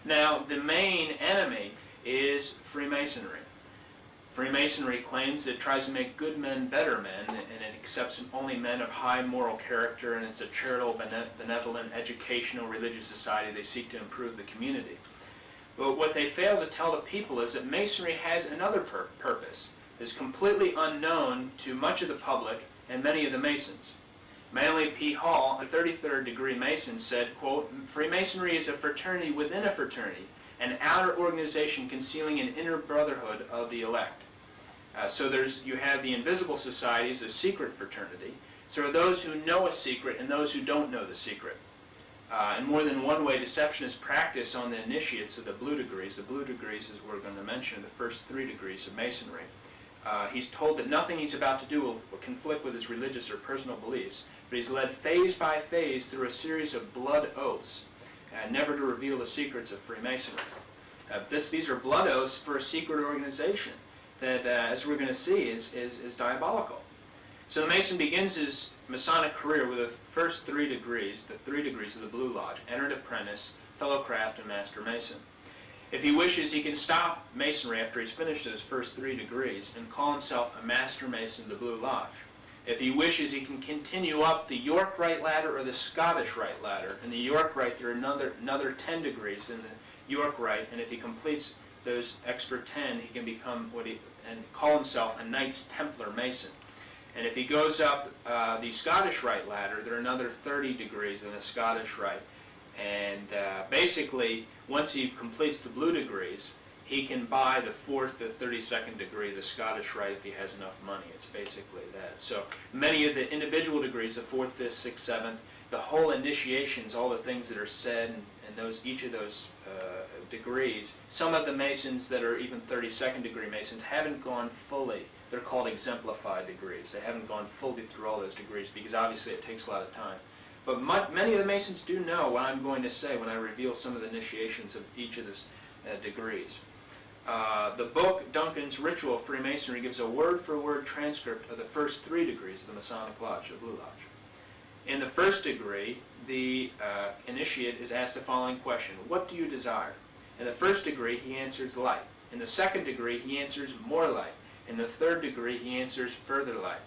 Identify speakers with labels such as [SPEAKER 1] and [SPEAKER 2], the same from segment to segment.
[SPEAKER 1] Now, the main enemy is Freemasonry. Freemasonry claims that it tries to make good men better men, and it accepts only men of high moral character, and it's a charitable, benevolent, educational, religious society. They seek to improve the community. But what they fail to tell the people is that Masonry has another purpose that's completely unknown to much of the public and many of the Masons. Manly P. Hall, a 33rd degree Mason, said, quote, "Freemasonry is a fraternity within a fraternity, an outer organization concealing an inner brotherhood of the elect." So you have the invisible societies, a secret fraternity. So there are those who know a secret and those who don't know the secret. In more than one way, deception is practiced on the initiates of the blue degrees. The blue degrees, as we're going to mention, are the first 3 degrees of Masonry. He's told that nothing he's about to do will conflict with his religious or personal beliefs, but he's led phase by phase through a series of blood oaths, never to reveal the secrets of Freemasonry. These are blood oaths for a secret organization that, as we're going to see, is diabolical. So the Mason begins his Masonic career with the first 3 degrees, the 3 degrees of the Blue Lodge: entered apprentice, fellow craft, and master mason. If he wishes, he can stop Masonry after he's finished those first 3 degrees and call himself a Master Mason of the Blue Lodge. If he wishes, he can continue up the York Rite ladder or the Scottish Rite ladder. In the York Rite, there are another 10 degrees in the York Rite, and if he completes those extra 10, he can become and call himself a Knights Templar Mason. And if he goes up the Scottish Rite ladder, there are another 30 degrees in the Scottish Rite. And basically, once he completes the blue degrees, he can buy the 4th to 32nd degree, the Scottish Rite, if he has enough money. It's basically that. So many of the individual degrees, the 4th, 5th, 6th, 7th, the whole initiations, all the things that are said, and each of those degrees, some of the Masons that are even 32nd degree Masons haven't gone fully. They're called exemplified degrees. They haven't gone fully through all those degrees because obviously it takes a lot of time. But many of the Masons do know what I'm going to say when I reveal some of the initiations of each of these degrees. The book, Duncan's Ritual of Freemasonry, gives a word-for-word transcript of the first 3 degrees of the Masonic Lodge, the Blue Lodge. In the first degree, the initiate is asked the following question: what do you desire? In the first degree, he answers light. In the second degree, he answers more light. In the third degree, he answers further light.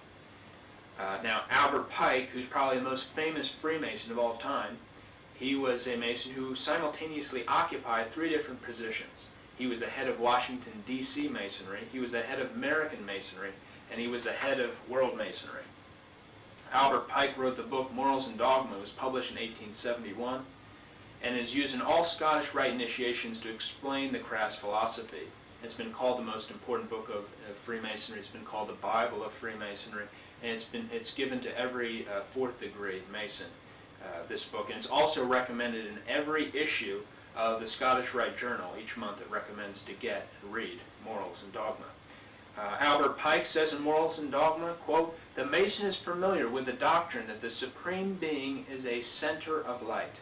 [SPEAKER 1] Now, Albert Pike, who's probably the most famous Freemason of all time, he was a Mason who simultaneously occupied 3 different positions. He was the head of Washington, D.C. Masonry, he was the head of American Masonry, and he was the head of World Masonry. Albert Pike wrote the book Morals and Dogma. It was published in 1871 and is used in all Scottish Rite initiations to explain the craft's philosophy. It's been called the most important book of Freemasonry. It's been called the Bible of Freemasonry, and it's given to every 4th degree Mason, this book. And it's also recommended in every issue of the Scottish Rite Journal. Each month it recommends to get and read Morals and Dogma. Albert Pike says in Morals and Dogma, quote, "The Mason is familiar with the doctrine that the Supreme Being is a center of light."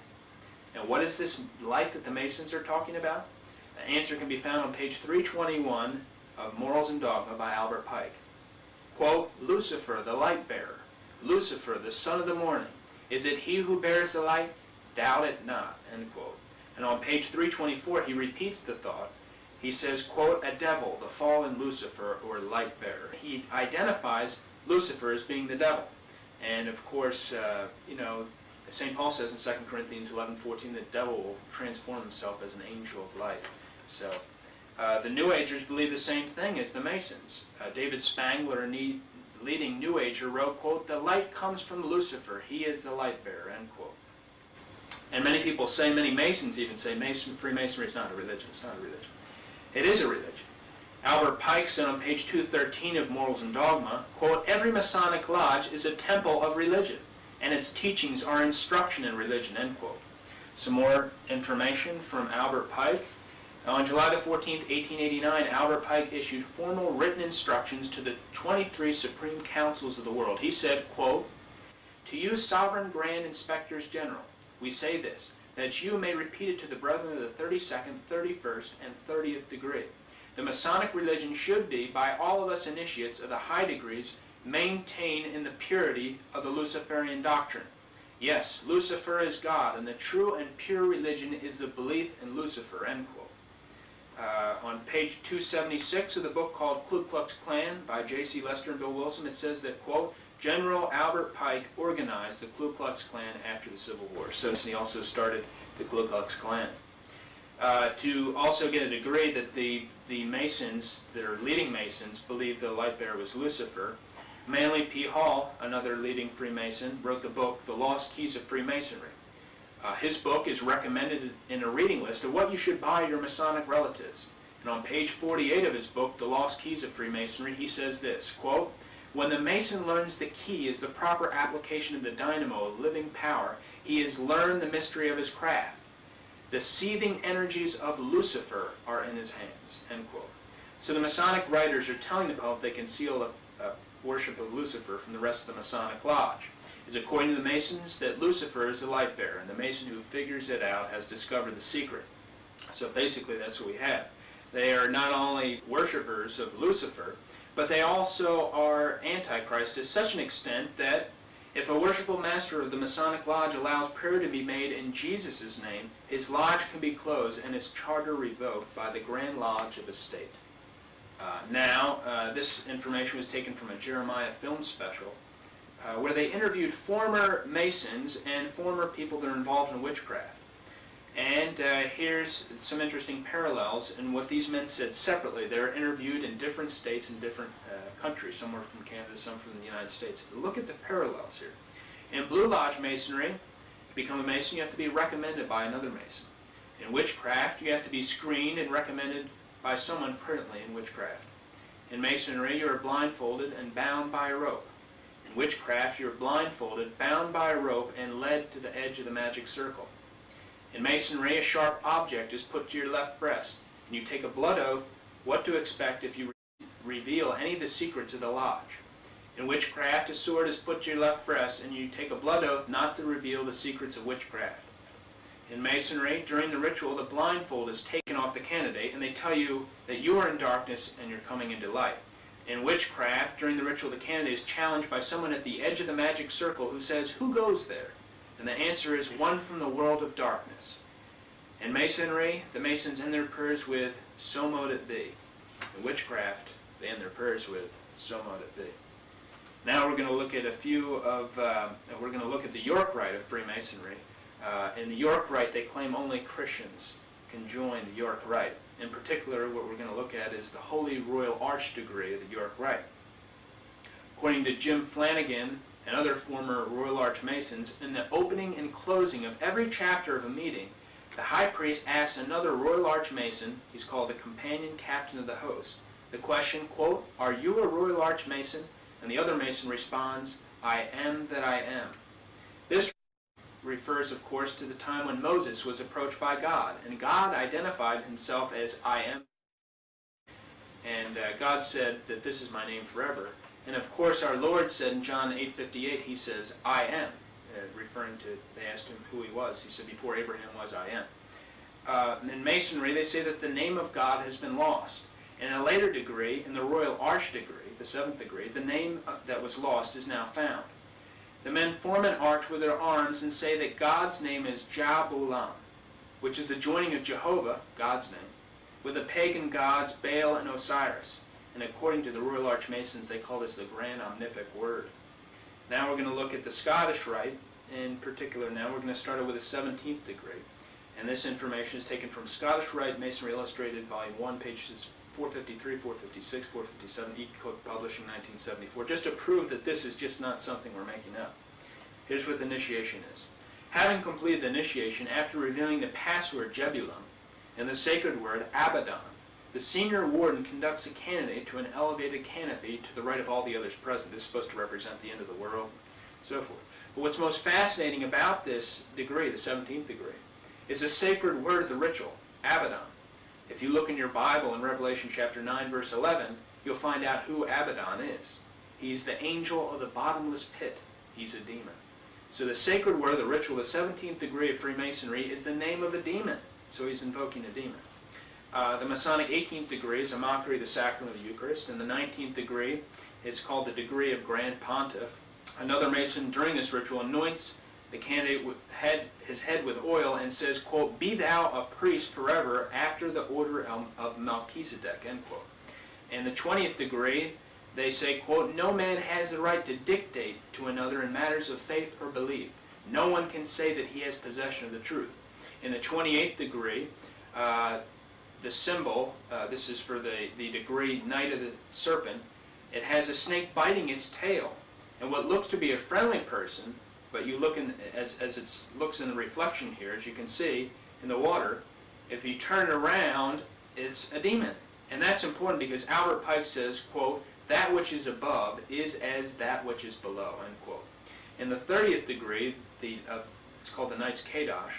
[SPEAKER 1] And what is this light that the Masons are talking about? The answer can be found on page 321 of Morals and Dogma by Albert Pike. Quote, "Lucifer, the light bearer, Lucifer, the son of the morning, is it he who bears the light? Doubt it not." End quote. And on page 324, he repeats the thought. He says, quote, "A devil, the fallen Lucifer, or light bearer." He identifies Lucifer as being the devil. And of course, St. Paul says in 2 Corinthians 11:14, the devil will transform himself as an angel of light. So the New Agers believe the same thing as the Masons. David Spangler, a leading New Ager, wrote, quote, "The light comes from Lucifer. He is the light bearer," end quote. And many people say, many Masons even say, Freemasonry is not a religion. It's not a religion. It is a religion. Albert Pike said on page 213 of Morals and Dogma, quote, "Every Masonic lodge is a temple of religion, and its teachings are instruction in religion," end quote. Some more information from Albert Pike. On July the 14th, 1889, Albert Pike issued formal written instructions to the 23 Supreme Councils of the world. He said, quote, "To you, Sovereign Grand Inspectors General, we say this, that you may repeat it to the brethren of the 32nd, 31st, and 30th degree. The Masonic religion should be, by all of us initiates of the high degrees, maintained in the purity of the Luciferian doctrine. Yes, Lucifer is God, and the true and pure religion is the belief in Lucifer, end quote. On page 276 of the book called Ku Klux Klan by J.C. Lester and Bill Wilson, it says that, quote, General Albert Pike organized the Ku Klux Klan after the Civil War. So he also started the Ku Klux Klan. To also get a degree that the Masons, that are leading Masons, believed the light bearer was Lucifer, Manly P. Hall, another leading Freemason, wrote the book The Lost Keys of Freemasonry. His book is recommended in a reading list of what you should buy your Masonic relatives. And on page 48 of his book, The Lost Keys of Freemasonry, he says this, quote, when the Mason learns the key is the proper application of the dynamo of living power, he has learned the mystery of his craft. The seething energies of Lucifer are in his hands, end quote. So the Masonic writers are telling the public they conceal a worship of Lucifer from the rest of the Masonic Lodge. Is according to the Masons that Lucifer is the light bearer, and the Mason who figures it out has discovered the secret. So basically that's what we have. They are not only worshipers of Lucifer, but they also are Antichrist to such an extent that if a worshipful master of the Masonic Lodge allows prayer to be made in Jesus' name, his lodge can be closed and its charter revoked by the Grand Lodge of his state. This information was taken from a Jeremiah film special where they interviewed former Masons and former people that are involved in witchcraft. And here's some interesting parallels in what these men said separately. They were interviewed in different states and different countries, some were from Canada, some from the United States. Look at the parallels here. In Blue Lodge Masonry, to become a Mason, you have to be recommended by another Mason. In witchcraft, you have to be screened and recommended by someone currently in witchcraft. In Masonry, you are blindfolded and bound by a rope. In witchcraft, you are blindfolded, bound by a rope, and led to the edge of the magic circle. In Masonry, a sharp object is put to your left breast, and you take a blood oath what to expect if you reveal any of the secrets of the lodge. In witchcraft, a sword is put to your left breast, and you take a blood oath not to reveal the secrets of witchcraft. In Masonry, during the ritual, the blindfold is taken off the candidate, and they tell you that you are in darkness and you're coming into light. In witchcraft, during the ritual, the candidate is challenged by someone at the edge of the magic circle who says, "Who goes there?" And the answer is, "One from the world of darkness." In Masonry, the Masons end their prayers with, "So mote it be." In witchcraft, they end their prayers with, "So mote it be." Now we're going to look at we're going to look at the York Rite of Freemasonry. In the York Rite, they claim only Christians can join the York Rite. In particular, what we're going to look at is the Holy Royal Arch degree of the York Rite. According to Jim Flanagan and other former Royal Arch Masons, in the opening and closing of every chapter of a meeting, the high priest asks another Royal Arch Mason, he's called the companion captain of the host, the question, quote, "Are you a Royal Arch Mason?" And the other Mason responds, "I am that I am." This refers, of course, to the time when Moses was approached by God, and God identified himself as "I am." And God said that this is my name forever. And of course, our Lord said in John 8:58, he says, "I am," referring to, they asked him who he was. He said, "Before Abraham was, I am." In Masonry, they say that the name of God has been lost. And in a later degree, in the Royal Arch degree, the 7th degree, the name that was lost is now found. The men form an arch with their arms and say that God's name is Jah-Bulam, which is the joining of Jehovah, God's name, with the pagan gods Baal and Osiris. And according to the Royal Arch Masons, they call this the Grand Omnific Word. Now we're going to look at the Scottish Rite. In particular, now we're going to start with the 17th degree. And this information is taken from Scottish Rite Masonry Illustrated, Volume 1, pages 453, 456, 457, E-Cook Publishing, 1974, just to prove that this is just not something we're making up. Here's what the initiation is. Having completed the initiation, after revealing the password Jebulum and the sacred word Abaddon, the senior warden conducts a candidate to an elevated canopy to the right of all the others present. This is supposed to represent the end of the world, and so forth. But what's most fascinating about this degree, the 17th degree, is the sacred word of the ritual, Abaddon. If you look in your Bible in Revelation chapter 9, verse 11, you'll find out who Abaddon is. He's the angel of the bottomless pit. He's a demon. So the sacred word of the ritual, the 17th degree of Freemasonry, is the name of a demon. So he's invoking a demon. The Masonic 18th degree is a mockery of the sacrament of the Eucharist, and the 19th degree is called the degree of Grand Pontiff. Another Mason during this ritual anoints the candidate had his head with oil and says, quote, "Be thou a priest forever after the order of Melchizedek," end quote. In the 20th degree, they say, quote, "No man has the right to dictate to another in matters of faith or belief. No one can say that he has possession of the truth." In the 28th degree, the symbol, this is for the degree Knight of the Serpent, it has a snake biting its tail. And what looks to be a friendly person, but you look in, as it looks in the reflection here, as you can see in the water, if you turn around, it's a demon. And that's important because Albert Pike says, quote, "That which is above is as that which is below," end quote. In the 30th degree, it's called the Knight's Kadosh,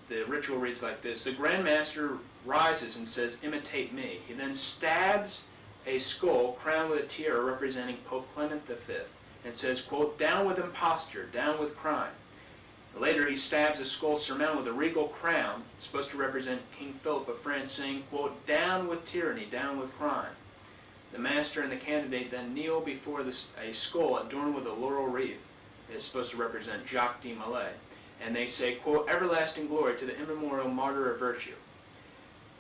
[SPEAKER 1] the ritual reads like this: "The Grand Master rises and says, 'Imitate me.' He then stabs a skull crowned with a tiara representing Pope Clement V and says, quote, 'Down with imposture, down with crime.' Later he stabs a skull surmounted with a regal crown, supposed to represent King Philip of France, saying, quote, 'Down with tyranny, down with crime.' The master and the candidate then kneel before a skull adorned with a laurel wreath. It's supposed to represent Jacques de Molay. And they say, quote, 'Everlasting glory to the immemorial martyr of virtue.'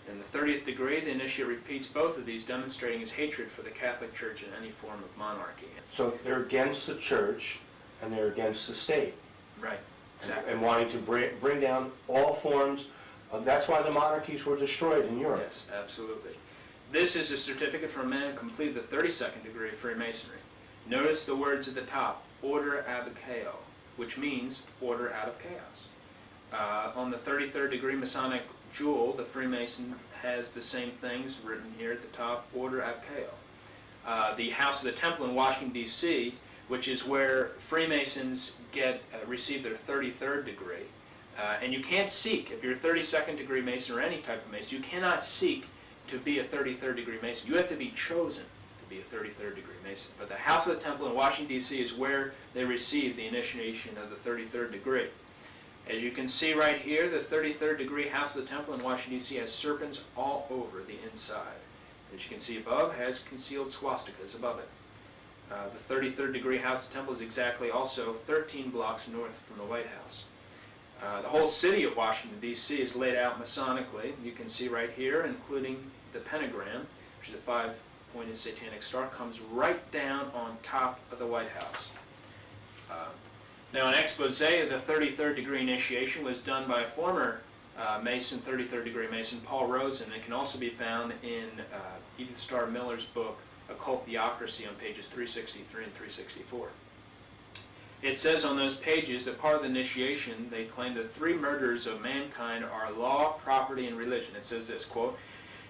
[SPEAKER 1] In the 30th degree, the initiate repeats both of these, demonstrating his hatred for the Catholic Church and any form of monarchy.
[SPEAKER 2] So they're against the church and they're against the state.
[SPEAKER 1] Right, exactly.
[SPEAKER 2] And wanting to bring down all forms of, that's why the monarchies were destroyed in Europe.
[SPEAKER 1] Yes, absolutely. This is a certificate from a man who completed the 32nd degree of Freemasonry. Notice the words at the top, order ab chaos, which means order out of chaos. On the 33rd degree Masonic jewel, the Freemason has the same things written here at the top, order ab chaos. The House of the Temple in Washington, D.C., which is where Freemasons receive their 33rd degree. And you can't seek, if you're a 32nd degree Mason or any type of Mason, you cannot seek to be a 33rd degree Mason. You have to be chosen to be a 33rd degree Mason. But the House of the Temple in Washington, D.C. is where they receive the initiation of the 33rd degree. As you can see right here, the 33rd degree House of the Temple in Washington, D.C. has serpents all over the inside. As you can see above, has concealed swastikas above it. The 33rd degree House of the Temple is exactly also 13 blocks north from the White House. The whole city of Washington, D.C. is laid out Masonically. You can see right here, including the pentagram, which is a 5-pointed satanic star, comes right down on top of the White House. Now, an expose of the 33rd degree initiation was done by a former Mason, 33rd degree Mason, Paul Rosen. It can also be found in Edith Starr Miller's book, Occult Theocracy, on pages 363 and 364. It says on those pages that part of the initiation, they claim that 3 murders of mankind are law, property, and religion. It says this, quote,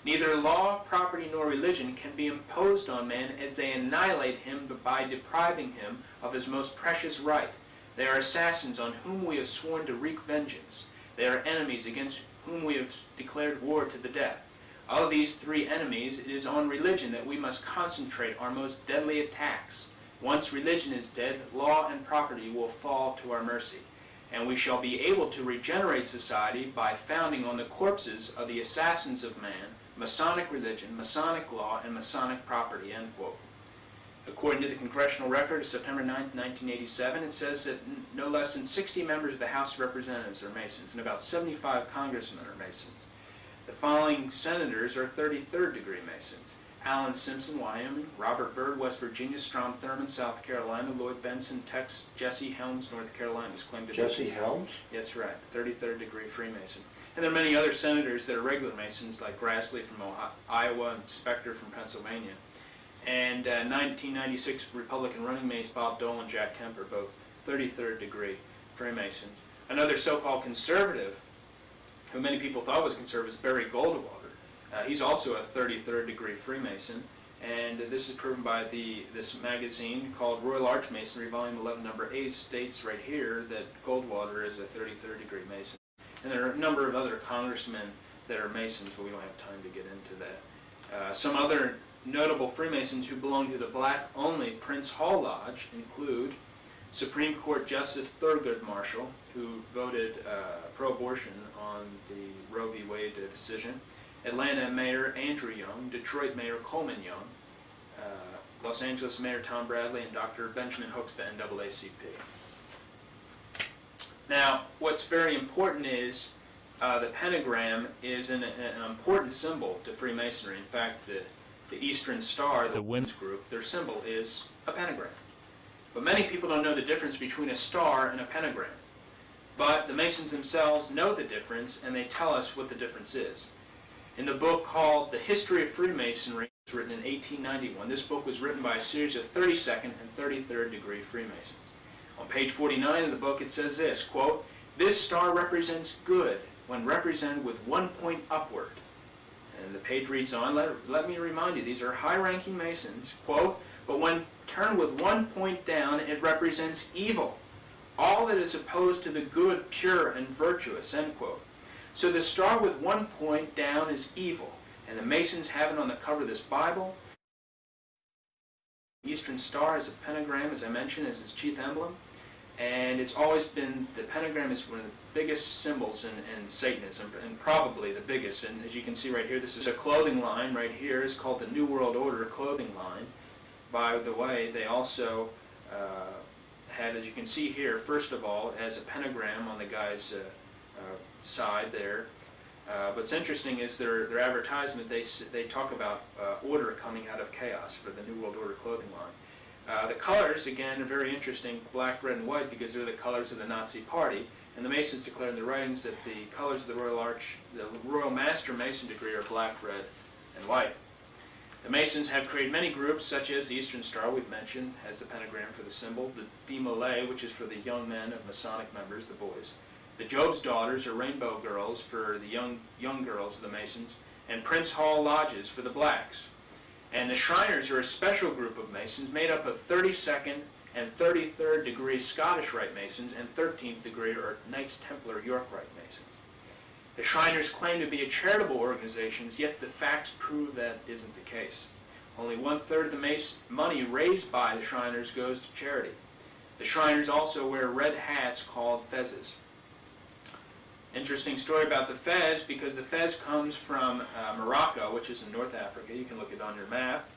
[SPEAKER 1] "Neither law, property, nor religion can be imposed on man as they annihilate him by depriving him of his most precious right. They are assassins on whom we have sworn to wreak vengeance. They are enemies against whom we have declared war to the death. Of these 3 enemies, it is on religion that we must concentrate our most deadly attacks. Once religion is dead, law and property will fall to our mercy, and we shall be able to regenerate society by founding on the corpses of the assassins of man, Masonic religion, Masonic law, and Masonic property," end quote. According to the Congressional Record of September 9, 1987, it says that no less than 60 members of the House of Representatives are Masons, and about 75 congressmen are Masons. The following senators are 33rd degree Masons: Alan Simpson, Wyoming; Robert Byrd, West Virginia; Strom Thurmond, South Carolina; Lloyd Benson, Texas; Jesse Helms, North Carolina, who's claimed to be
[SPEAKER 2] Jesse Helms?
[SPEAKER 1] That's right, 33rd degree Freemason. And there are many other senators that are regular Masons, like Grassley from Iowa and Spector from Pennsylvania. And 1996 Republican running mates Bob Dole and Jack Kemper, both 33rd degree Freemasons. Another so-called conservative, who many people thought was conservative, is Barry Goldwater. He's also a 33rd degree Freemason, and this is proven by this magazine called Royal Archmasonry, Volume 11, Number 8, states right here that Goldwater is a 33rd degree Mason. And there are a number of other congressmen that are Masons, but we don't have time to get into that. Some other notable Freemasons who belong to the black-only Prince Hall Lodge include Supreme Court Justice Thurgood Marshall, who voted pro-abortion on the Roe v. Wade decision, Atlanta Mayor Andrew Young, Detroit Mayor Coleman Young, Los Angeles Mayor Tom Bradley, and Dr. Benjamin Hooks, the NAACP. Now, what's very important is the pentagram is an important symbol to Freemasonry. In fact, the Eastern Star, the women's group, their symbol is a pentagram. But many people don't know the difference between a star and a pentagram. But the Masons themselves know the difference, and they tell us what the difference is. In the book called The History of Freemasonry, it was written in 1891. This book was written by a series of 32nd and 33rd degree Freemasons. On page 49 of the book it says this, quote, "This star represents good when represented with one point upward." And the page reads on, let me remind you, these are high-ranking Masons, quote, "But when turned with one point down, it represents evil. All that is opposed to the good, pure, and virtuous," end quote. So the star with one point down is evil, and the Masons have it on the cover of this Bible. The Eastern Star is a pentagram, as I mentioned, as its chief emblem, and it's always been, the pentagram is one of the biggest symbols in Satanism, and probably the biggest. And as you can see right here, this is a clothing line right here. It's called the New World Order clothing line. By the way, they also have, as you can see here, first of all, as a pentagram on the guy's side there. What's interesting is their advertisement, they talk about order coming out of chaos for the New World Order clothing line. The colors, again, are very interesting, black, red, and white, because they're the colors of the Nazi Party. And the Masons declare in their writings that the colors of the Royal Master Mason degree are black, red, and white. The Masons have created many groups, such as the Eastern Star, we've mentioned, has the pentagram for the symbol, the Dévoile, which is for the young men of Masonic members, the boys. The Job's Daughters, or Rainbow Girls, for the young girls of the Masons, and Prince Hall Lodges for the blacks. And the Shriners are a special group of Masons made up of 32nd and 33rd degree Scottish Rite Masons and 13th degree or Knights Templar York Rite Masons. The Shriners claim to be a charitable organization, yet the facts prove that isn't the case. Only 1/3 of the money raised by the Shriners goes to charity. The Shriners also wear red hats called fezzes. Interesting story about the fez, because the fez comes from Morocco, which is in North Africa. You can look it on your map.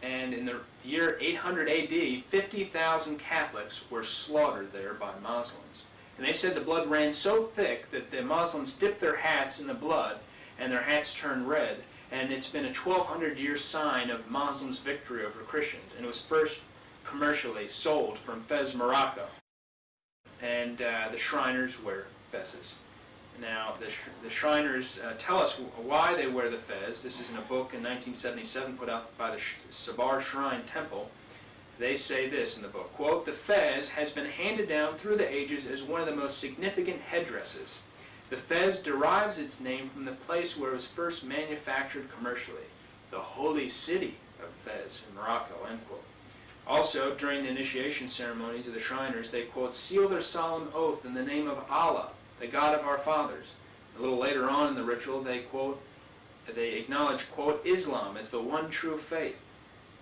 [SPEAKER 1] And in the year 800 AD, 50,000 Catholics were slaughtered there by Muslims. And they said the blood ran so thick that the Muslims dipped their hats in the blood, and their hats turned red. And it's been a 1200-year sign of Muslims' victory over Christians. And it was first commercially sold from Fez, Morocco. And the Shriners wear fezzes. Now, the Shriners tell us why they wear the fez. This is in a book in 1977 put out by the Sabar Shrine Temple. They say this in the book, quote, "The fez has been handed down through the ages as one of the most significant headdresses. The fez derives its name from the place where it was first manufactured commercially, the holy city of Fez in Morocco," end quote. Also, during the initiation ceremonies of the Shriners, they, quote, "seal their solemn oath in the name of Allah, the God of our fathers." A little later on in the ritual, they, quote, they acknowledge, quote, "Islam as the one true faith."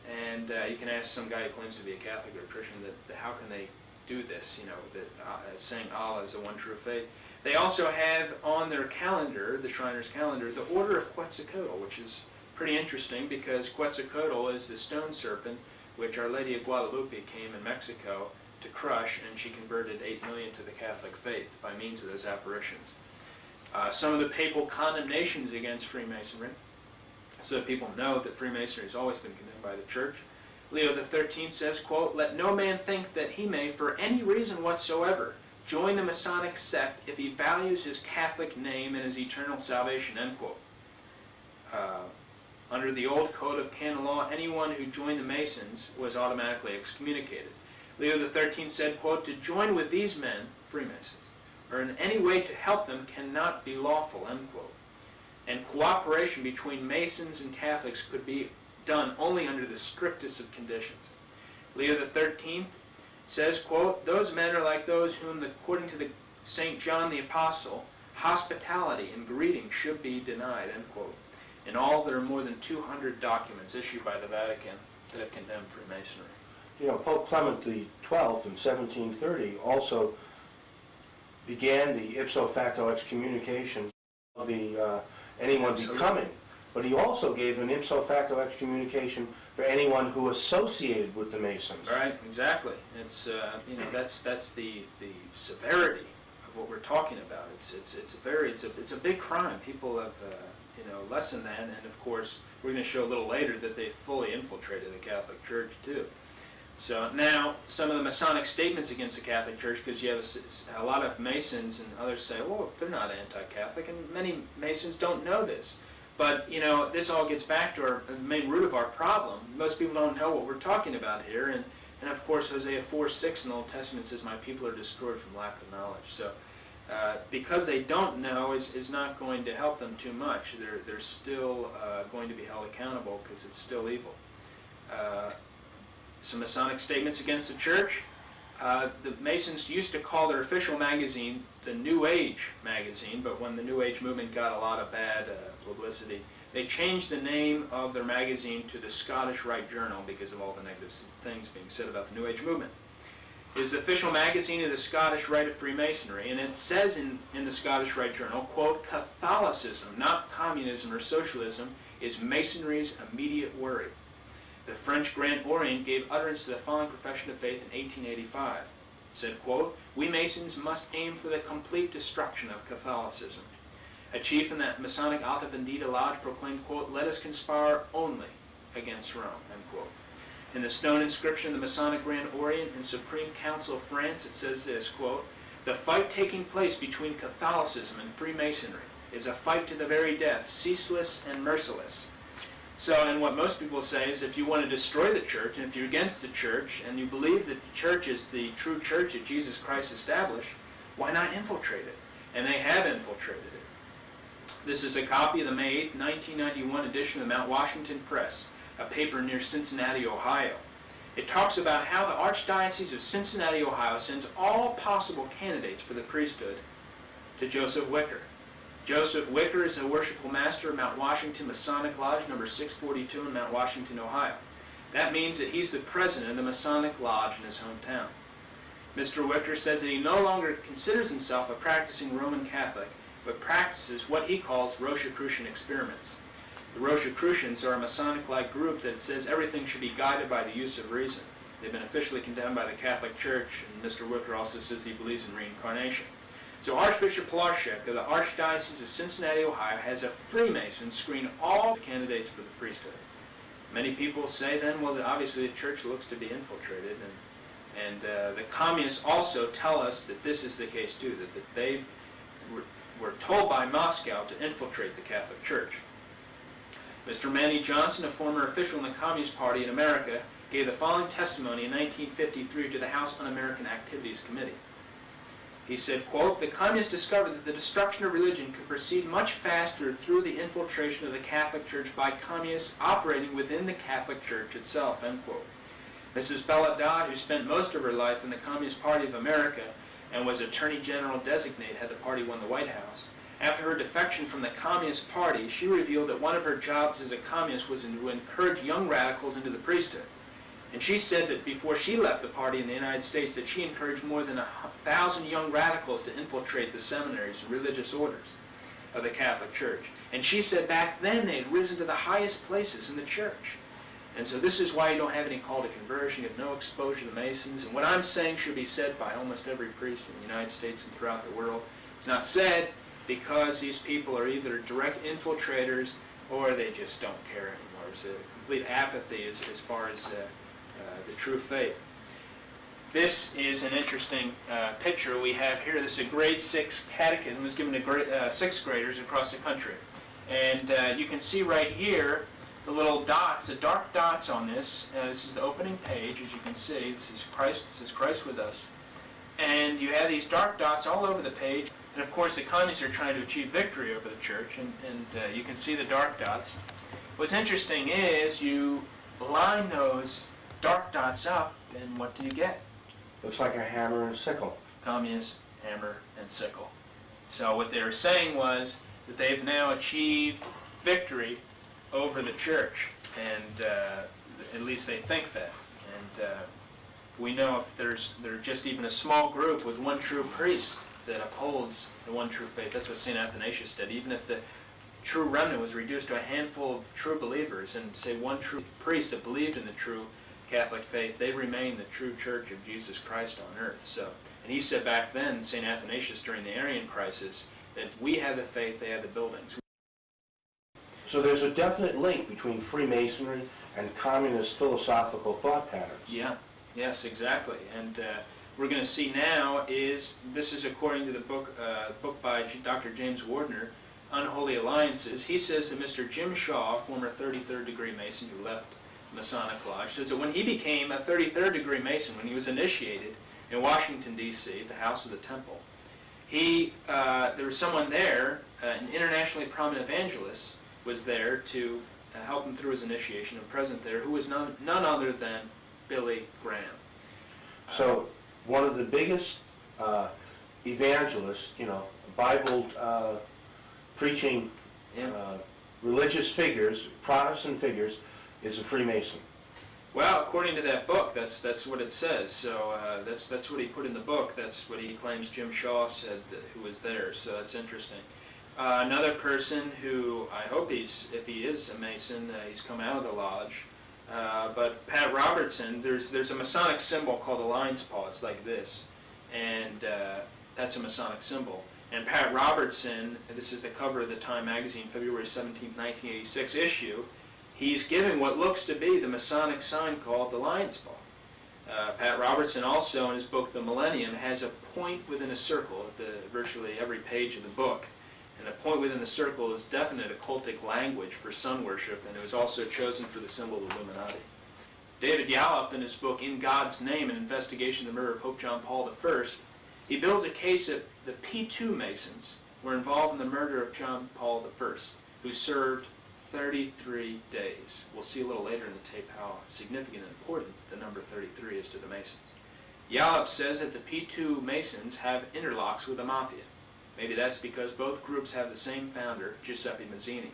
[SPEAKER 1] And you can ask some guy who claims to be a Catholic or a Christian that how can they do this, you know, that saying Allah is the one true faith. They also have on their calendar, the Shriners' calendar, the Order of Quetzalcoatl, which is pretty interesting because Quetzalcoatl is the stone serpent which Our Lady of Guadalupe came in Mexico to crush, and she converted 8 million to the Catholic faith by means of those apparitions. Some of the papal condemnations against Freemasonry, so that people know that Freemasonry has always been condemned by the Church. Leo XIII says, quote, "Let no man think that he may, for any reason whatsoever, join the Masonic sect if he values his Catholic name and his eternal salvation," end quote. Under the old code of canon law, anyone who joined the Masons was automatically excommunicated. Leo XIII said, quote, "To join with these men," Freemasons, "or in any way to help them cannot be lawful," end quote. And cooperation between Masons and Catholics could be done only under the strictest of conditions. Leo XIII says, quote, "Those men are like those whom, according to the St. John the Apostle, hospitality and greeting should be denied," end quote. In all, there are more than 200 documents issued by the Vatican that have condemned Freemasonry.
[SPEAKER 2] You know, Pope Clement XII in 1730 also began the ipso facto excommunication of anyone becoming, but he also gave an ipso facto excommunication for anyone who associated with the Masons.
[SPEAKER 1] Right, exactly. It's you know, that's the severity of what we're talking about. It's a big crime. People have you know, less than that, and of course we're going to show a little later that they fully infiltrated the Catholic Church too. So now some of the Masonic statements against the Catholic Church, because you have a lot of Masons and others say, well, they're not anti-Catholic, and many Masons don't know this. But, you know, this all gets back to the main root of our problem. Most people don't know what we're talking about here, and of course Hosea 4:6 in the Old Testament says, my people are destroyed from lack of knowledge. So because they don't know is not going to help them too much. They're still going to be held accountable because it's still evil. Some Masonic statements against the Church. The Masons used to call their official magazine the New Age magazine, but when the New Age movement got a lot of bad publicity, they changed the name of their magazine to the Scottish Rite Journal because of all the negative things being said about the New Age movement. It is the official magazine of the Scottish Rite of Freemasonry, and it says in the Scottish Rite Journal, quote, Catholicism, not communism or socialism, is Masonry's immediate worry. The French Grand Orient gave utterance to the following profession of faith in 1885. It said, quote, we Masons must aim for the complete destruction of Catholicism. A chief in the Masonic Alta Vendita Lodge proclaimed, quote, let us conspire only against Rome, end quote. In the stone inscription of the Masonic Grand Orient and Supreme Council of France, it says this, quote, the fight taking place between Catholicism and Freemasonry is a fight to the very death, ceaseless and merciless. So, and what most people say is if you want to destroy the Church, and if you're against the Church, and you believe that the Church is the true Church that Jesus Christ established, why not infiltrate it? And they have infiltrated it. This is a copy of the May 8, 1991 edition of the Mount Washington Press, a paper near Cincinnati, Ohio. It talks about how the Archdiocese of Cincinnati, Ohio sends all possible candidates for the priesthood to Joseph Wicker. Joseph Wicker is a worshipful master of Mount Washington Masonic Lodge number 642 in Mount Washington, Ohio. That means that he's the president of the Masonic Lodge in his hometown. Mr. Wicker says that he no longer considers himself a practicing Roman Catholic, but practices what he calls Rosicrucian experiments. The Rosicrucians are a Masonic-like group that says everything should be guided by the use of reason. They've been officially condemned by the Catholic Church, and Mr. Wicker also says he believes in reincarnation. So Archbishop Pilarczyk of the Archdiocese of Cincinnati, Ohio, has a Freemason screen all candidates for the priesthood. Many people say then, well, obviously the Church looks to be infiltrated, and the communists also tell us that this is the case too, that they were told by Moscow to infiltrate the Catholic Church. Mr. Manny Johnson, a former official in the Communist Party in America, gave the following testimony in 1953 to the House Un-American Activities Committee. He said, quote, the communists discovered that the destruction of religion could proceed much faster through the infiltration of the Catholic Church by communists operating within the Catholic Church itself, end quote. Mrs. Bella Dodd, who spent most of her life in the Communist Party of America and was Attorney General designate had the party won the White House, after her defection from the Communist Party, she revealed that one of her jobs as a communist was to encourage young radicals into the priesthood. And she said that before she left the party in the United States that she encouraged more than 1,000 young radicals to infiltrate the seminaries and religious orders of the Catholic Church. And she said back then they had risen to the highest places in the Church. And so this is why you don't have any call to conversion, you have no exposure to the Masons. And what I'm saying should be said by almost every priest in the United States and throughout the world. It's not said because these people are either direct infiltrators or they just don't care anymore. There's a complete apathy as far as the true faith. This is an interesting picture we have here. This is a grade 6 catechism. It was given to 6th graders across the country. And you can see right here the little dots, the dark dots on this. This is the opening page, as you can see. This is Christ with us. And you have these dark dots all over the page. And of course the communists are trying to achieve victory over the Church, and you can see the dark dots. What's interesting is you line those dark dots up, and what do you get?
[SPEAKER 2] Looks like a hammer and a sickle.
[SPEAKER 1] Communist, hammer, and sickle. So what they were saying was that they've now achieved victory over the Church, and at least they think that. And we know if there's just even a small group with one true priest that upholds the one true faith. That's what St. Athanasius did. Even if the true remnant was reduced to a handful of true believers and, say, one true priest that believed in the true Catholic faith, they remain the true church of Jesus Christ on earth. So, and he said back then, St. Athanasius, during the Arian crisis, that we have the faith, they have the buildings.
[SPEAKER 2] So there's a definite link between Freemasonry and communist philosophical thought patterns.
[SPEAKER 1] Yeah, yes, exactly. And we're going to see now is, this is according to the book by Dr. James Wardner, Unholy Alliances. He says that Mr. Jim Shaw, former 33rd degree Mason who left Masonic Lodge, says that when he became a 33rd degree Mason, when he was initiated in Washington, D.C., at the House of the Temple, there was someone there, an internationally prominent evangelist, was there to help him through his initiation, and present there, who was none other than Billy Graham.
[SPEAKER 2] So one of the biggest evangelists, Bible preaching religious figures, Protestant figures, is a Freemason.
[SPEAKER 1] Well, according to that book, that's what it says. So that's what he put in the book. That's what he claims Jim Shaw said who was there. So that's interesting. Another person who I hope if he is a Mason, he's come out of the lodge. But Pat Robertson, there's a Masonic symbol called the lion's paw. It's like this, and that's a Masonic symbol. And Pat Robertson, this is the cover of the Time magazine, February 17, 1986 issue. He's given what looks to be the Masonic sign called the lion's paw. Pat Robertson also, in his book The Millennium, has a point within a circle at virtually every page of the book. And the point within the circle is definite occultic language for sun worship, and it was also chosen for the symbol of Illuminati. David Yallop, in his book In God's Name, an investigation of the murder of Pope John Paul I, he builds a case that the P2 Masons were involved in the murder of John Paul I, who served 33 days. We'll see a little later in the tape how significant and important the number 33 is to the Masons. Yallop says that the P2 Masons have interlocks with the Mafia. Maybe that's because both groups have the same founder, Giuseppe Mazzini.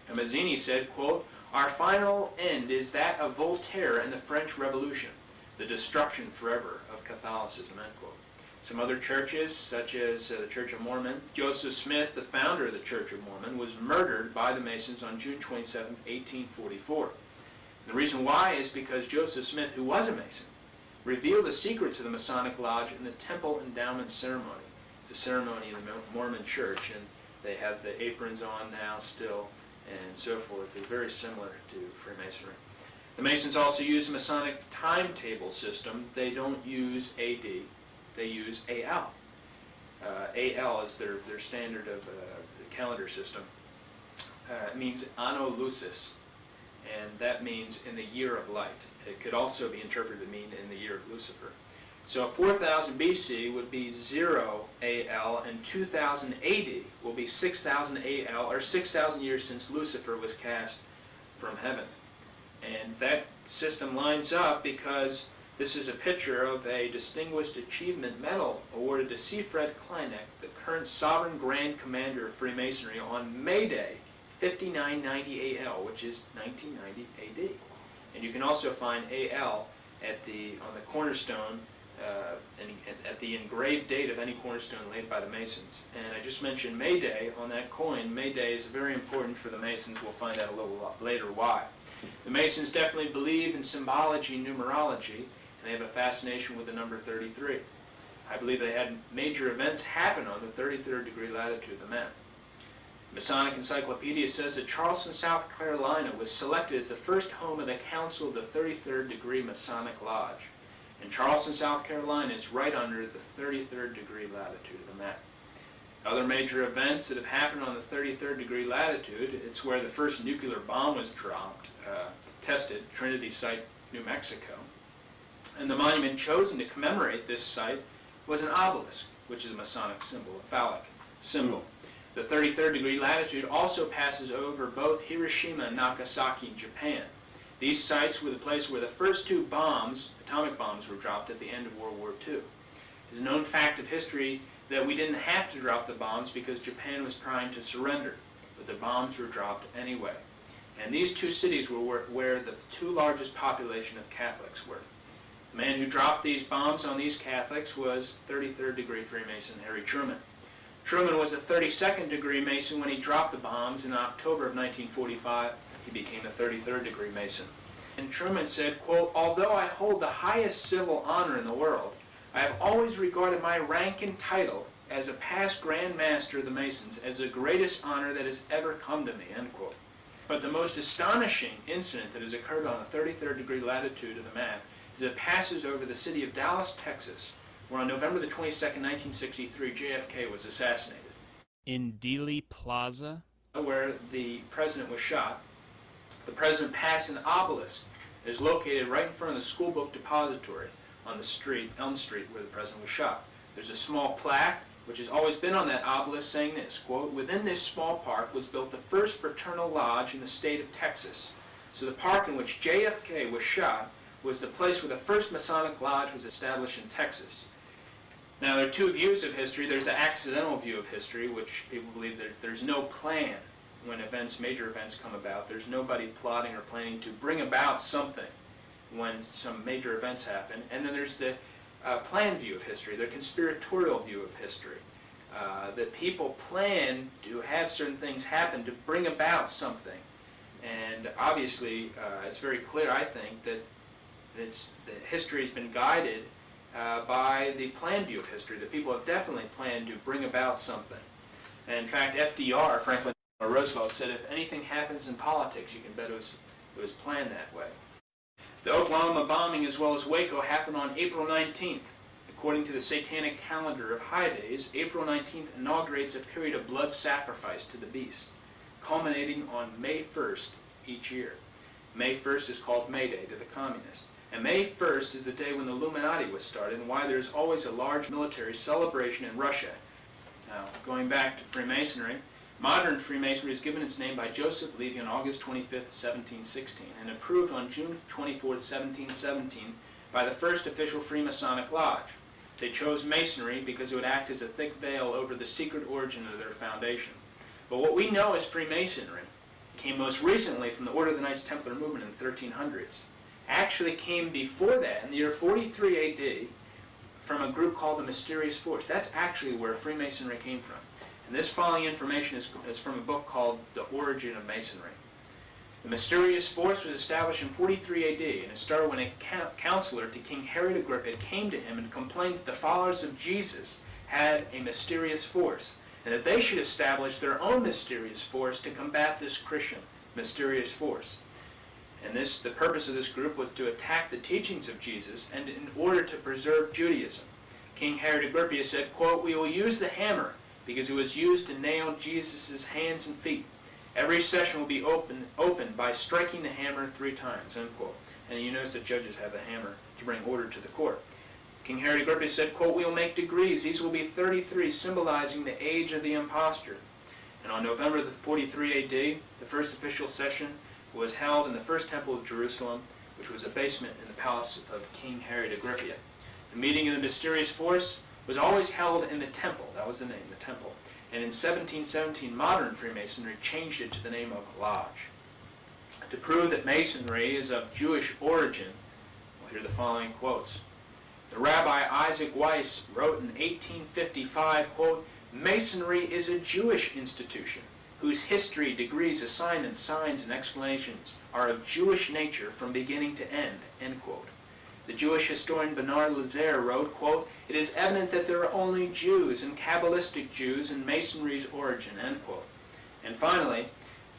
[SPEAKER 1] And Mazzini said, quote, "Our final end is that of Voltaire and the French Revolution, the destruction forever of Catholicism," end quote. Some other churches, such as the Church of Mormon, Joseph Smith, the founder of the Church of Mormon, was murdered by the Masons on June 27, 1844. And the reason why is because Joseph Smith, who was a Mason, revealed the secrets of the Masonic Lodge in the Temple Endowment Ceremony. It's a ceremony in the Mormon Church, and they have the aprons on now still, and so forth. They're very similar to Freemasonry. The Masons also use a Masonic timetable system. They don't use AD. They use AL. AL is their standard of calendar system. It means Anno Lucis, and that means in the year of light. It could also be interpreted to mean in the year of Lucifer. So 4000 BC would be 0 AL, and 2000 AD will be 6000 AL, or 6,000 years since Lucifer was cast from heaven. And that system lines up because this is a picture of a Distinguished Achievement Medal awarded to C. Fred Kleineck, the current Sovereign Grand Commander of Freemasonry, on May Day, 5990 AL, which is 1990 AD. And you can also find AL on the cornerstone, at the engraved date of any cornerstone laid by the Masons. And I just mentioned May Day on that coin. May Day is very important for the Masons. We'll find out a little later why. The Masons definitely believe in symbology and numerology, and they have a fascination with the number 33. I believe they had major events happen on the 33rd degree latitude of the map. Masonic Encyclopedia says that Charleston, South Carolina was selected as the first home of the Council of the 33rd degree Masonic Lodge. And Charleston, South Carolina is right under the 33rd degree latitude of the map. Other major events that have happened on the 33rd degree latitude, it's where the first nuclear bomb was dropped, tested, Trinity Site, New Mexico. And the monument chosen to commemorate this site was an obelisk, which is a Masonic symbol, a phallic symbol. The 33rd degree latitude also passes over both Hiroshima and Nagasaki in Japan. These sites were the place where the first two bombs, atomic bombs, were dropped at the end of World War II. It's a known fact of history that we didn't have to drop the bombs because Japan was trying to surrender, but the bombs were dropped anyway. And these two cities were where the two largest population of Catholics were. The man who dropped these bombs on these Catholics was 33rd degree Freemason Harry Truman. Truman was a 32nd degree Mason when he dropped the bombs in October of 1945. He became a 33rd degree Mason. And Truman said, quote, "Although I hold the highest civil honor in the world, I have always regarded my rank and title as a past Grand Master of the Masons as the greatest honor that has ever come to me," end quote. But the most astonishing incident that has occurred on the 33rd degree latitude of the map is it passes over the city of Dallas, Texas, where on November the 22nd, 1963, JFK was assassinated.
[SPEAKER 3] In Dealey Plaza,
[SPEAKER 1] where the president was shot, the president passed an obelisk that is located right in front of the school book depository on the street, Elm Street, where the president was shot. There's a small plaque which has always been on that obelisk saying this, quote, "Within this small park was built the first fraternal lodge in the state of Texas." So the park in which JFK was shot was the place where the first Masonic lodge was established in Texas. Now there are two views of history. There's an accidental view of history, which people believe that there's no plan when major events come about. There's nobody plotting or planning to bring about something when some major events happen. And then there's the planned view of history, the conspiratorial view of history, that people plan to have certain things happen to bring about something. And obviously, it's very clear, I think, that history has been guided by the planned view of history, that people have definitely planned to bring about something. And in fact, FDR, Franklin Roosevelt, said if anything happens in politics, you can bet it was planned that way. The Oklahoma bombing as well as Waco happened on April 19th. According to the satanic calendar of high days, April 19th inaugurates a period of blood sacrifice to the beast, culminating on May 1st each year. May 1st is called May Day to the communists. And May 1st is the day when the Illuminati was started and why there's always a large military celebration in Russia. Now, going back to Freemasonry, modern Freemasonry is given its name by Joseph Levy on August 25th, 1716, and approved on June 24th, 1717 by the first official Freemasonic lodge. They chose Masonry because it would act as a thick veil over the secret origin of their foundation. But what we know as Freemasonry came most recently from the Order of the Knights Templar movement in the 1300s. Actually came before that, in the year 43 AD, from a group called the Mysterious Force. That's actually where Freemasonry came from. And this following information is from a book called The Origin of Masonry. The Mysterious Force was established in 43 AD, and it started when a counselor to King Herod Agrippa came to him and complained that the followers of Jesus had a mysterious force, and that they should establish their own mysterious force to combat this Christian mysterious force. And the purpose of this group was to attack the teachings of Jesus and in order to preserve Judaism. King Herod Agrippa said, quote, "We will use the hammer because it was used to nail Jesus' hands and feet. Every session will be opened by striking the hammer 3 times, end quote." And you notice that judges have the hammer to bring order to the court. King Herod Agrippa said, quote, "We will make degrees. These will be 33, symbolizing the age of the impostor." And on November the 43 AD, the first official session was held in the first temple of Jerusalem, which was a basement in the palace of King Herod Agrippa. The meeting of the Mysterious Force was always held in the temple. That was the name, the temple. And in 1717, modern Freemasonry changed it to the name of Lodge. To prove that Masonry is of Jewish origin, we'll hear the following quotes. The Rabbi Isaac Weiss wrote in 1855, quote, "Masonry is a Jewish institution, whose history, degrees, assignments, signs, and explanations are of Jewish nature from beginning to end," end quote. The Jewish historian Bernard Lazare wrote, quote, "It is evident that there are only Jews and Kabbalistic Jews in Masonry's origin," end quote. And finally,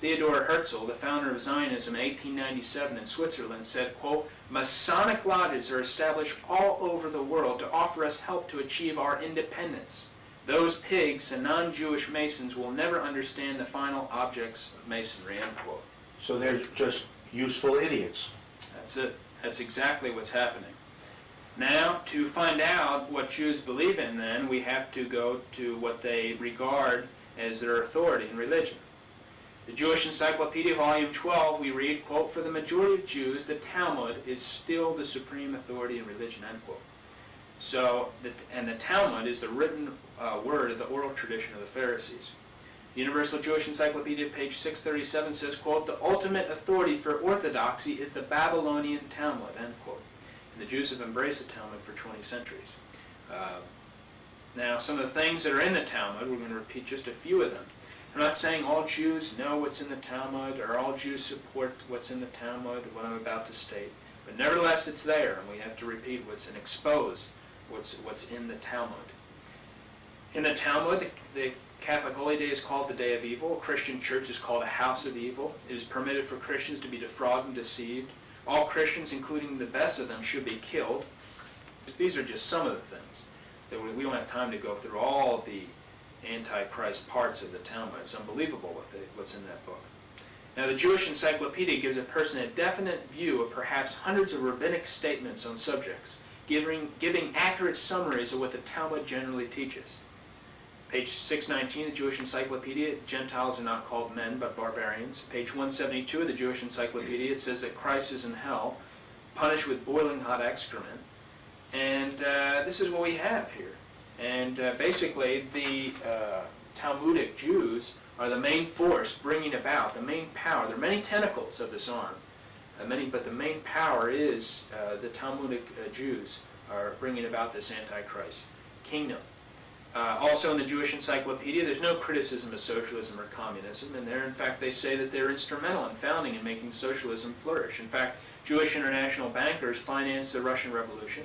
[SPEAKER 1] Theodor Herzl, the founder of Zionism in 1897 in Switzerland, said, quote, "Masonic lodges are established all over the world to offer us help to achieve our independence. Those pigs and non-Jewish Masons will never understand the final objects of Masonry," end quote.
[SPEAKER 2] So they're just useful idiots.
[SPEAKER 1] That's it. That's exactly what's happening. Now, to find out what Jews believe in, then, we have to go to what they regard as their authority in religion. The Jewish Encyclopedia, Volume 12, we read, quote, "For the majority of Jews, the Talmud is still the supreme authority in religion," end quote. So, and the Talmud is the written word of the oral tradition of the Pharisees. The Universal Jewish Encyclopedia, page 637, says, quote, "The ultimate authority for orthodoxy is the Babylonian Talmud," end quote. And the Jews have embraced the Talmud for 20 centuries. Now, some of the things that are in the Talmud, we're going to repeat just a few of them. I'm not saying all Jews know what's in the Talmud or all Jews support what's in the Talmud, what I'm about to state. But nevertheless, it's there, and we have to repeat what's and expose what's in the Talmud. In the Talmud, the Catholic holy day is called the Day of Evil. A Christian church is called a house of evil. It is permitted for Christians to be defrauded and deceived. All Christians, including the best of them, should be killed. These are just some of the things. We don't have time to go through all the Antichrist parts of the Talmud. It's unbelievable what's in that book. Now, the Jewish Encyclopedia gives a person a definite view of perhaps hundreds of rabbinic statements on subjects, giving accurate summaries of what the Talmud generally teaches. Page 619 of the Jewish Encyclopedia, Gentiles are not called men but barbarians. Page 172 of the Jewish Encyclopedia, it says that Christ is in hell, punished with boiling hot excrement. And this is what we have here. And basically, the Talmudic Jews are the main force bringing about, the main power. There are many tentacles of this arm, but the main power is the Talmudic Jews are bringing about this Antichrist kingdom. Also in the Jewish Encyclopedia, there's no criticism of socialism or communism, and there, in fact, they say that they're instrumental in founding and making socialism flourish. In fact, Jewish international bankers financed the Russian Revolution.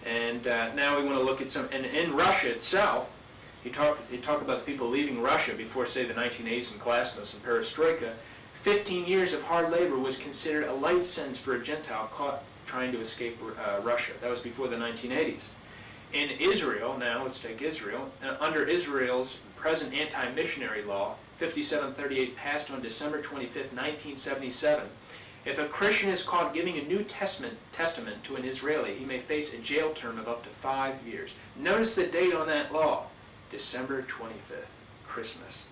[SPEAKER 1] And now we want to look at some, and in Russia itself, you talk about the people leaving Russia before, say, the 1980s and glasnost and perestroika. 15 years of hard labor was considered a light sentence for a Gentile caught trying to escape Russia. That was before the 1980s. In Israel, now let's take Israel, under Israel's present anti-missionary law, 5738 passed on December 25, 1977, if a Christian is caught giving a New Testament to an Israeli, he may face a jail term of up to 5 years. Notice the date on that law, December 25th, Christmas.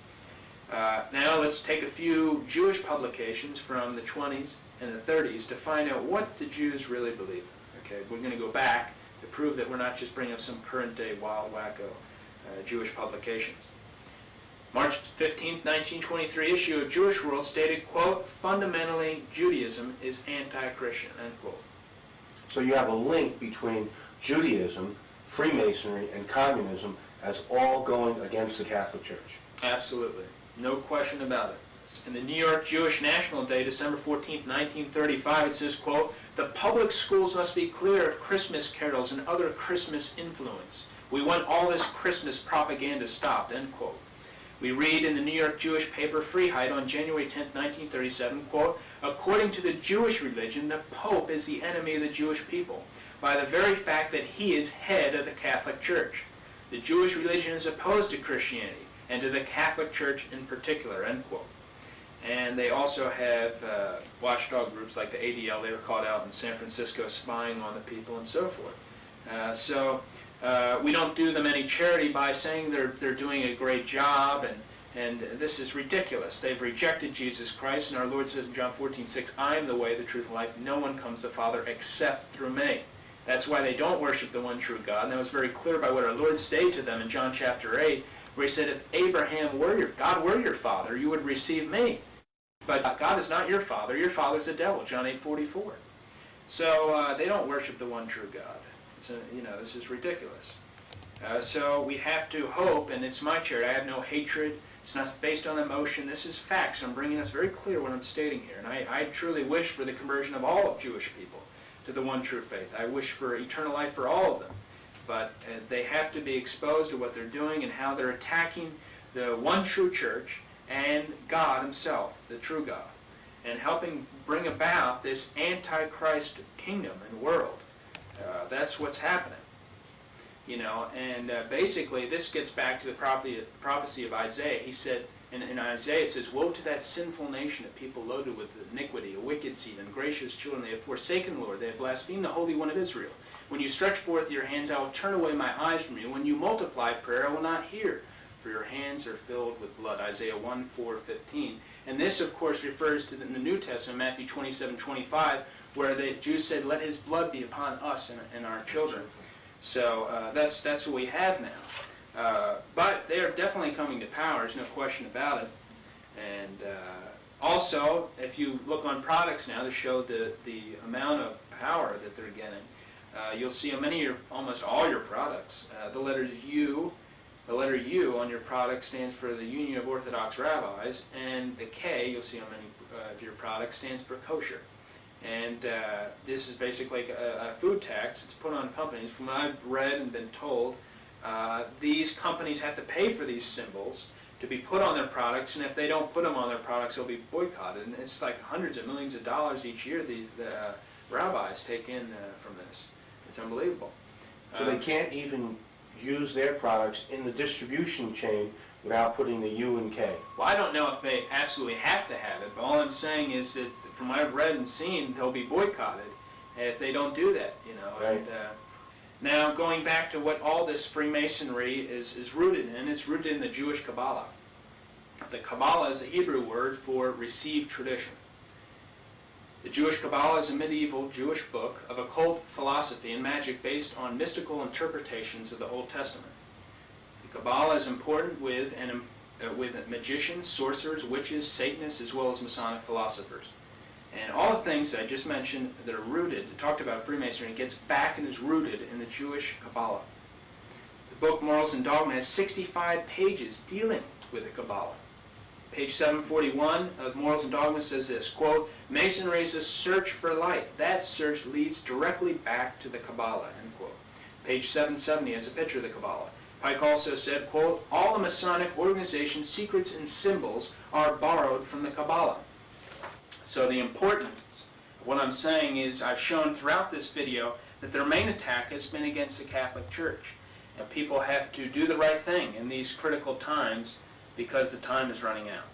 [SPEAKER 1] Now let's take a few Jewish publications from the 20s and the 30s to find out what the Jews really believe. Okay, we're going to go back to prove that we're not just bringing up some current day wild wacko Jewish publications. March 15, 1923 issue of Jewish World stated, quote, fundamentally Judaism is anti-Christian, end quote.
[SPEAKER 2] So you have a link between Judaism, Freemasonry, and communism as all going against the Catholic Church.
[SPEAKER 1] Absolutely. No question about it. In the New York Jewish National Day, December 14, 1935, it says, quote, the public schools must be clear of Christmas carols and other Christmas influence. We want all this Christmas propaganda stopped, end quote. We read in the New York Jewish paper Freiheit on January 10, 1937, quote, according to the Jewish religion, the Pope is the enemy of the Jewish people by the very fact that he is head of the Catholic Church. The Jewish religion is opposed to Christianity and to the Catholic Church in particular, end quote. And they also have watchdog groups like the ADL. They were caught out in San Francisco spying on the people and so forth. We don't do them any charity by saying they're doing a great job, and this is ridiculous. They've rejected Jesus Christ, and our Lord says in John 14:6, I am the way, the truth, and life. No one comes to the Father except through me. That's why they don't worship the one true God, and that was very clear by what our Lord stated to them in John chapter 8, where he said, if God were your father, you would receive me. But God is not your father is the devil, John 8:44. So they don't worship the one true God. This is ridiculous. So we have to hope, and it's my charity. I have no hatred. It's not based on emotion. This is facts. I'm bringing us very clear what I'm stating here. And I truly wish for the conversion of all Jewish people to the one true faith. I wish for eternal life for all of them. But they have to be exposed to what they're doing and how they're attacking the one true church and God himself, the true God, and helping bring about this Antichrist kingdom and world. That's what's happening. Basically this gets back to the prophecy of Isaiah. He said, in Isaiah it says, woe to that sinful nation of people loaded with iniquity, a wicked seed, ungracious children. They have forsaken the Lord. They have blasphemed the Holy One of Israel. When you stretch forth your hands, I will turn away my eyes from you. When you multiply prayer, I will not hear, for your hands are filled with blood. Isaiah 1:4-15. And this, of course, refers to in the New Testament, Matthew 27:25, where the Jews said, let his blood be upon us and our children. So that's what we have now. But they are definitely coming to power, there's no question about it. And also, if you look on products now to show the amount of power that they're getting, You'll see on almost all your products, the letter U on your product stands for the Union of Orthodox Rabbis, and the K you'll see on many of your products stands for kosher. And this is basically a food tax. It's put on companies. From what I've read and been told, these companies have to pay for these symbols to be put on their products, and if they don't put them on their products, they'll be boycotted. And it's like hundreds of millions of dollars each year the rabbis take in from this. It's unbelievable.
[SPEAKER 2] So they can't even use their products in the distribution chain without putting the U and K.
[SPEAKER 1] Well, I don't know if they absolutely have to have it, but all I'm saying is that from what I've read and seen, they'll be boycotted if they don't do that, you know.
[SPEAKER 2] Right.
[SPEAKER 1] And, now, going back to what all this Freemasonry is rooted in, it's rooted in the Jewish Kabbalah. The Kabbalah is the Hebrew word for received tradition. The Jewish Kabbalah is a medieval Jewish book of occult philosophy and magic based on mystical interpretations of the Old Testament. The Kabbalah is important with magicians, sorcerers, witches, Satanists, as well as Masonic philosophers. And all the things that I just mentioned that are rooted, talked about Freemasonry, gets back and is rooted in the Jewish Kabbalah. The book Morals and Dogma has 65 pages dealing with the Kabbalah. Page 741 of Morals and Dogma says this, quote, "Masonry is a search for light. That search leads directly back to the Kabbalah," end quote. Page 770 has a picture of the Kabbalah. Pike also said, quote, "All the Masonic organization's secrets and symbols are borrowed from the Kabbalah." So the importance of what I'm saying is I've shown throughout this video that their main attack has been against the Catholic Church. And people have to do the right thing in these critical times because the time is running out.